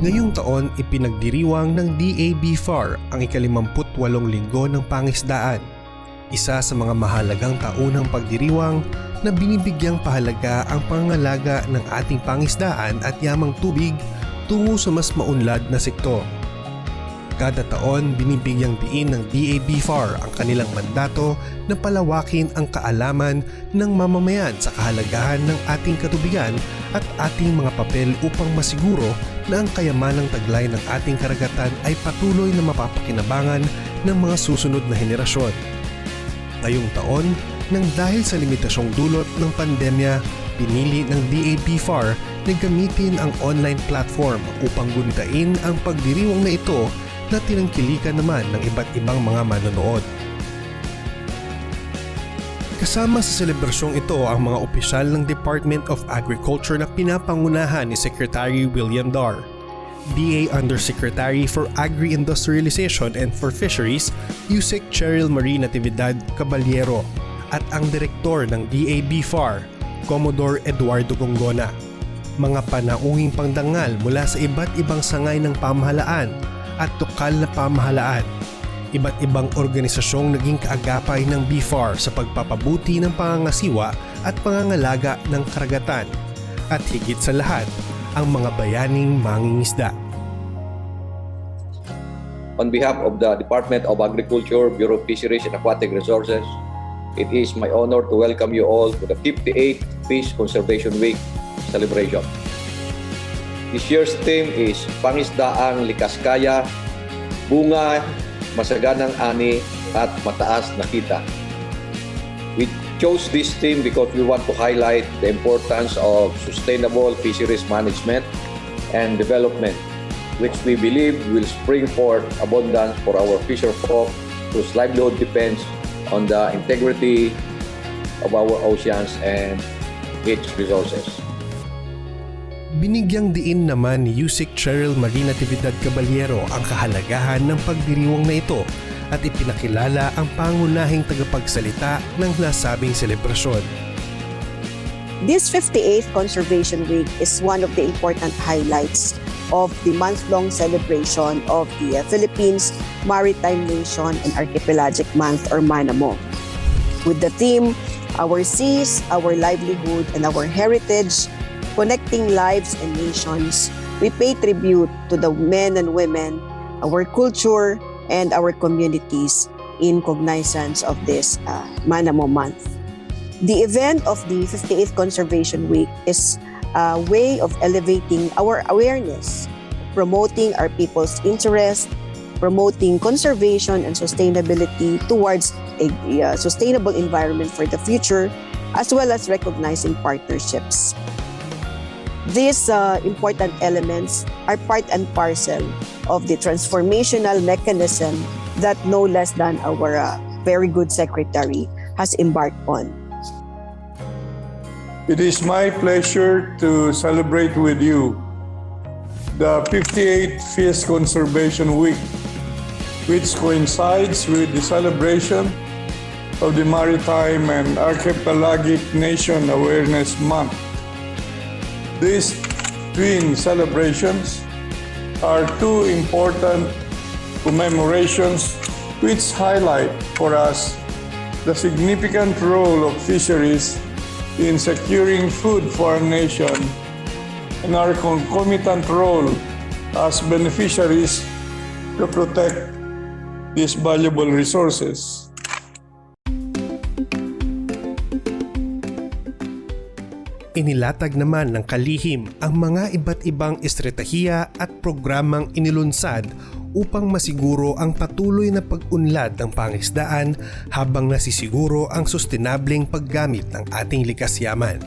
Ngayong taon ipinagdiriwang ng DA-BFAR ang ika-58 linggo ng pangisdaan. Isa sa mga mahalagang taunang pagdiriwang na binibigyang pahalaga ang pangangalaga ng ating pangisdaan at yamang tubig tungo sa mas maunlad na sektor. Kada taon binibigyang diin ng DA-BFAR ang kanilang mandato na palawakin ang kaalaman ng mamamayan sa kahalagahan ng ating katubigan at ating mga papel upang masiguro na ang kayamanang taglay ng ating karagatan ay patuloy na mapapakinabangan ng mga susunod na henerasyon. Ngayong taon, nang dahil sa limitasyong dulot ng pandemya, pinili ng DA-BFAR na gamitin ang online platform upang gunitain ang pagdiriwang na ito na tinangkilikan naman ng iba't ibang mga manonood. Kasama sa selebrasyong ito ang mga opisyal ng Department of Agriculture na pinapangunahan ni Secretary William Dar, DA Undersecretary for Agri-Industrialization and for Fisheries, Yusek Cheryl Marie Natividad Caballero, at ang Direktor ng DA-BFAR, Commodore Eduardo Gongona. Mga panauhing pangdangal mula sa iba't ibang sangay ng pamahalaan at lokal na pamahalaan. Iba't ibang organisasyong naging kaagapay ng BFAR sa pagpapabuti ng pangangasiwa at pangangalaga ng karagatan. At higit sa lahat, ang mga bayaning mangingisda. On behalf of the Department of Agriculture, Bureau of Fisheries and Aquatic Resources, it is my honor to welcome you all to the 58th Fish Conservation Week celebration. This year's theme is Pangisdaang Likas Kaya, Bunga, Masaganang Ani at Mataas na Kita. We chose this theme because we want to highlight the importance of sustainable fisheries management and development, which we believe will spring forth abundance for our fisher folk whose livelihood depends on the integrity of our oceans and its resources. Binigyang diin naman ni Yusek Cheryl Marie Natividad Caballero ang kahalagahan ng pagdiriwang na ito at ipinakilala ang pangunahing tagapagsalita ng nasabing selebrasyon. This 58th Conservation Week is one of the important highlights of the month-long celebration of the Philippines Maritime Nation and Archipelagic Month or MANAMO. With the theme, Our Seas, Our Livelihood, and Our Heritage, Connecting Lives and Nations, we pay tribute to the men and women, our culture, and our communities in cognizance of this MANAMO month. The event of the 58th Conservation Week is a way of elevating our awareness, promoting our people's interest, promoting conservation and sustainability towards a sustainable environment for the future, as well as recognizing partnerships. These important elements are part and parcel of the transformational mechanism that no less than our very good secretary has embarked on. It is my pleasure to celebrate with you the 58th Fish Conservation Week, which coincides with the celebration of the Maritime and Archipelagic Nation Awareness Month. These twin celebrations are two important commemorations which highlight for us the significant role of fisheries in securing food for our nation and our concomitant role as beneficiaries to protect these valuable resources. Inilatag naman ng kalihim ang mga iba't ibang estratehiya at programang inilunsad upang masiguro ang patuloy na pag-unlad ng pangisdaan habang nasisiguro ang sustenableng paggamit ng ating likas yaman.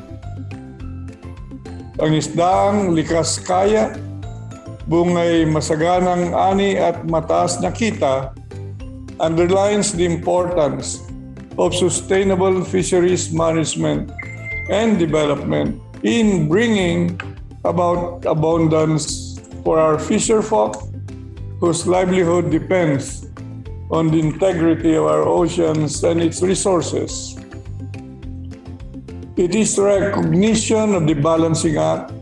Pangisdaang likas kaya, bungay masaganang ani at mataas na kita underlines the importance of sustainable fisheries management and development in bringing about abundance for our fisherfolk whose livelihood depends on the integrity of our oceans and its resources. It is recognition of the balancing act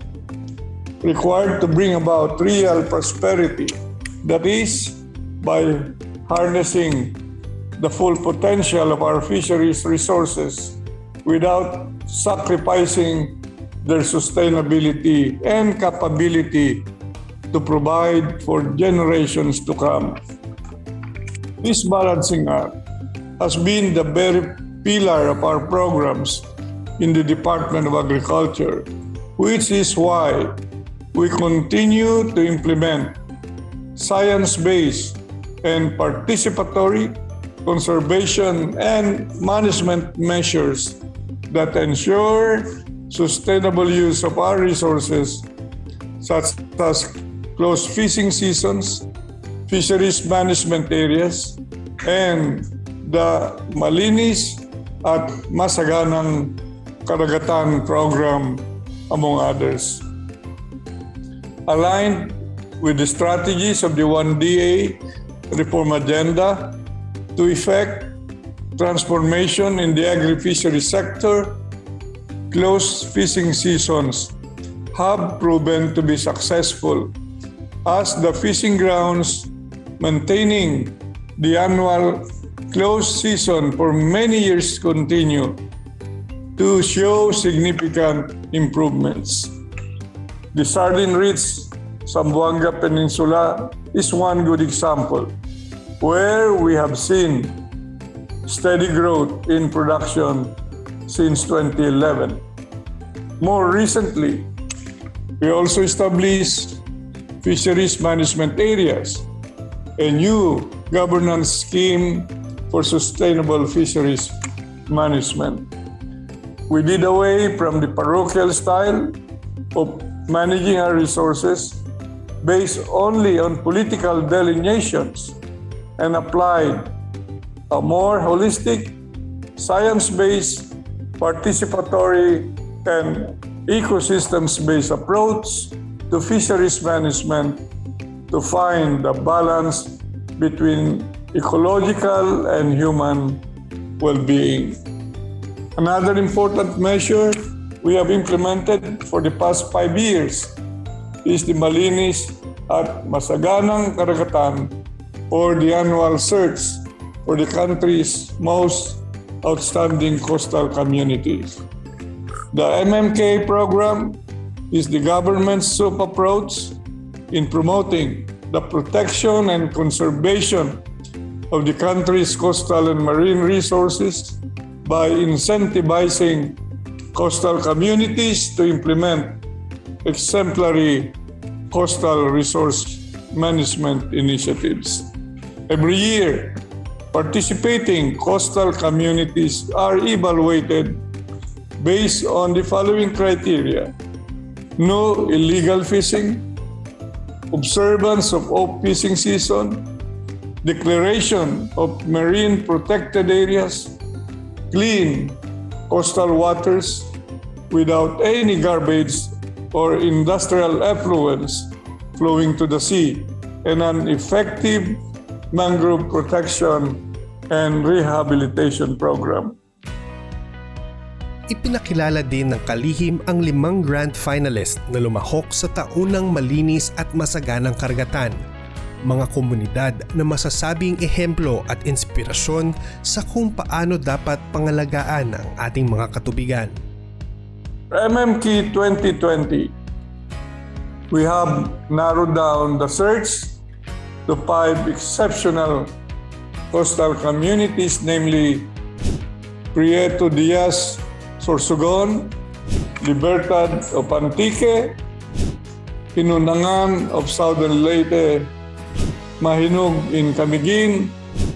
required to bring about real prosperity, that is, by harnessing the full potential of our fisheries resources without sacrificing their sustainability and capability to provide for generations to come. This balancing act has been the very pillar of our programs in the Department of Agriculture, which is why we continue to implement science-based and participatory conservation and management measures that ensure sustainable use of our resources, such as closed fishing seasons, fisheries management areas, and the Malinis at Masaganang Karagatan program, among others. Aligned with the strategies of the 1DA reform agenda to effect transformation in the agri-fishery sector, closed fishing seasons have proven to be successful as the fishing grounds maintaining the annual closed season for many years continue to show significant improvements. The sardine-rich Zamboanga Peninsula is one good example where we have seen steady growth in production since 2011. More recently, we also established fisheries management areas, a new governance scheme for sustainable fisheries management. We did away from the parochial style of managing our resources based only on political delineations and applied a more holistic, science-based, participatory, and ecosystems-based approach to fisheries management to find the balance between ecological and human well-being. Another important measure we have implemented for the past 5 years is the Malinis at Masaganang Karagatan, or the annual search for the country's most outstanding coastal communities. The MMK program is the government's SOAP approach in promoting the protection and conservation of the country's coastal and marine resources by incentivizing coastal communities to implement exemplary coastal resource management initiatives. Every year, participating coastal communities are evaluated based on the following criteria: no illegal fishing, observance of off-fishing season, declaration of marine protected areas, clean coastal waters without any garbage or industrial effluents flowing to the sea, and an effective mangrove protection and rehabilitation program. Ipinakilala din ng kalihim ang 5 grand finalist na lumahok sa taunang malinis at masaganang karagatan, mga komunidad na masasabing ehemplo at inspirasyon sa kung paano dapat pangalagaan ang ating mga katubigan. MMK 2020, we have narrowed down the search to 5 exceptional coastal communities, namely Prieto Diaz, Sorsogon, Libertad of Antique, Pinunangan of Southern Leyte, Mahinog in Camiguin,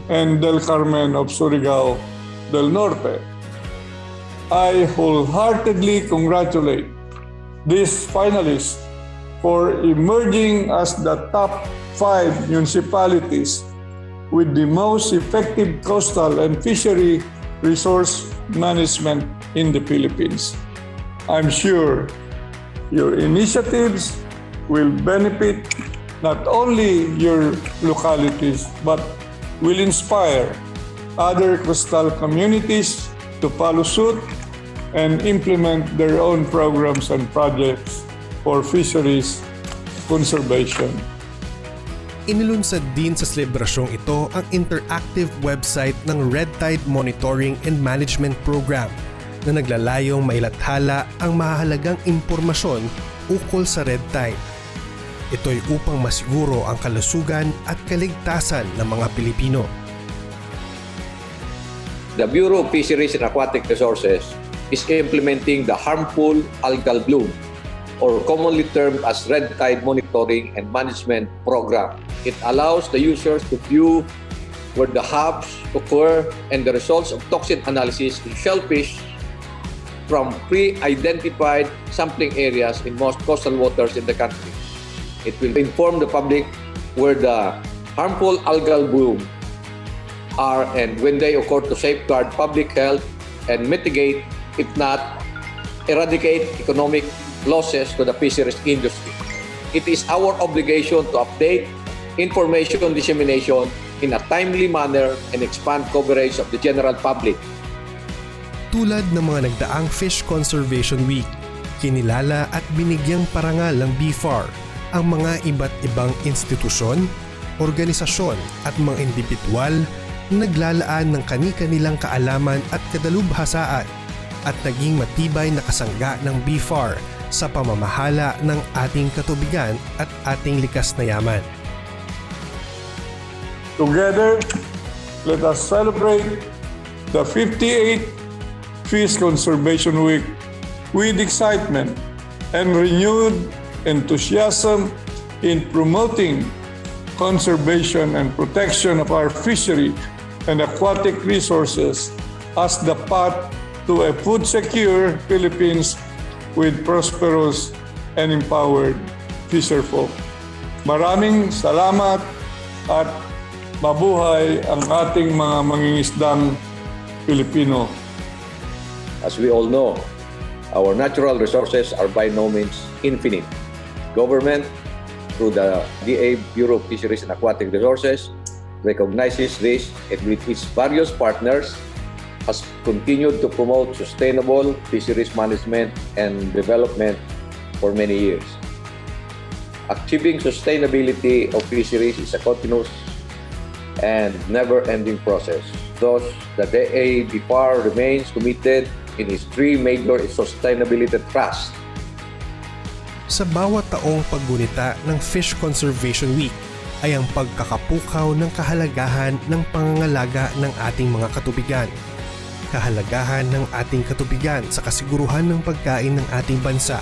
and Del Carmen of Surigao del Norte. I wholeheartedly congratulate these finalists for emerging as the top 5 municipalities with the most effective coastal and fishery resource management in the Philippines. I'm sure your initiatives will benefit not only your localities but will inspire other coastal communities to follow suit and implement their own programs and projects for fisheries conservation. Inilunsad din sa selebrasyong ito ang interactive website ng Red Tide Monitoring and Management Program na naglalayong mailathala ang mahalagang impormasyon ukol sa red tide. Ito'y upang masiguro ang kalusugan at kaligtasan ng mga Pilipino. The Bureau of Fisheries and Aquatic Resources is implementing the harmful algal bloom, or commonly termed as Red Tide Monitoring and Management Program. It allows the users to view where the HABs occur and the results of toxin analysis in shellfish from pre-identified sampling areas in most coastal waters in the country. It will inform the public where the harmful algal bloom are and when they occur to safeguard public health and mitigate, if not eradicate, economic losses to the fisheries industry. It is our obligation to update information dissemination in a timely manner and expand coverage of the general public. Tulad ng mga nagdaang Fish Conservation Week, kinilala at binigyang parangal ng BFAR ang mga iba't ibang institusyon, organisasyon at mga indibidwal na naglalaan ng kani-kanilang kaalaman at kadalubhasaan at naging matibay na kasangga ng BFAR sa pamamahala ng ating katubigan at ating likas na yaman. Together, let us celebrate the 58th Fish Conservation Week with excitement and renewed enthusiasm in promoting conservation and protection of our fishery and aquatic resources as the path to a food-secure Philippines with prosperous and empowered fisherfolk. Maraming salamat at mabuhay ang ating mga mangingisdang Pilipino. As we all know, our natural resources are by no means infinite. Government, through the DA Bureau of Fisheries and Aquatic Resources, recognizes this and with its various partners has continued to promote sustainable fisheries management and development for many years. Achieving sustainability of fisheries is a continuous and never-ending process. Thus, the DA-BFAR remains committed in its three major sustainability thrusts. Sa bawat taong paggunita ng Fish Conservation Week ay ang pagkakapukaw ng kahalagahan ng pangangalaga ng ating mga katubigan. Kahalagahan ng ating katubigan sa kasiguruhan ng pagkain ng ating bansa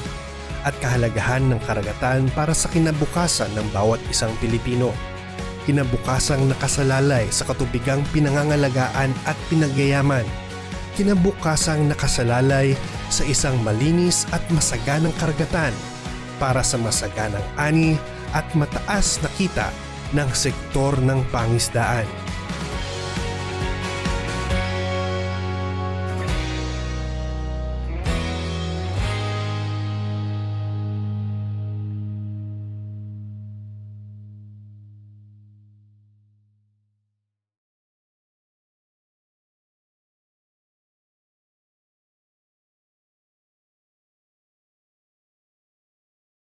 at kahalagahan ng karagatan para sa kinabukasan ng bawat isang Pilipino. Kinabukasang nakasalalay sa katubigang pinangangalagaan at pinagyayaman. Kinabukasang nakasalalay sa isang malinis at masaganang karagatan para sa masaganang ani at mataas na kita ng sektor ng pangisdaan.